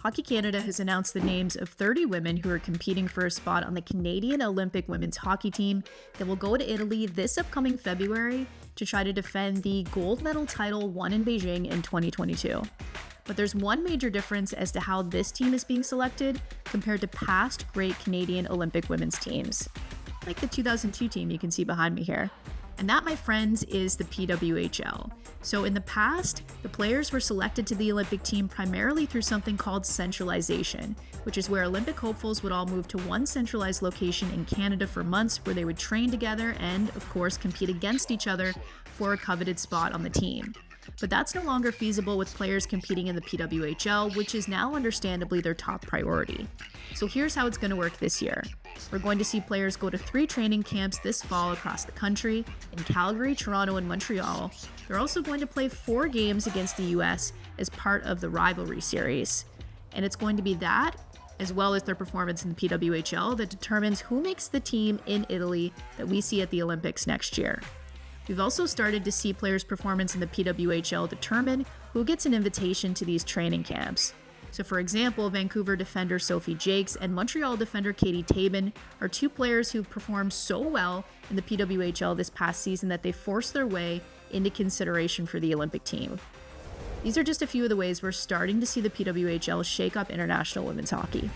Hockey Canada has announced the names of 30 women who are competing for a spot on the Canadian Olympic women's hockey team that will go to Italy this upcoming February to try to defend the gold medal title won in Beijing in 2022. But there's one major difference as to how this team is being selected compared to past great Canadian Olympic women's teams, like the 2002 team you can see behind me here. And that, my friends, is the PWHL. So in the past, the players were selected to the Olympic team primarily through something called centralization, which is where Olympic hopefuls would all move to one centralized location in Canada for months where they would train together and, of course, compete against each other for a coveted spot on the team. But that's no longer feasible with players competing in the PWHL, which is now understandably their top priority. So here's how it's going to work this year. We're going to see players go to 3 training camps this fall across the country, in Calgary, Toronto, and Montreal. They're also going to play 4 games against the US as part of the rivalry series. And it's going to be that, as well as their performance in the PWHL, that determines who makes the team in Italy that we see at the Olympics next year. We've also started to see players' performance in the PWHL determine who gets an invitation to these training camps. So for example, Vancouver defender Sophie Jakes and Montreal defender Katie Tabin are 2 players who performed so well in the PWHL this past season that they forced their way into consideration for the Olympic team. These are just a few of the ways we're starting to see the PWHL shake up international women's hockey.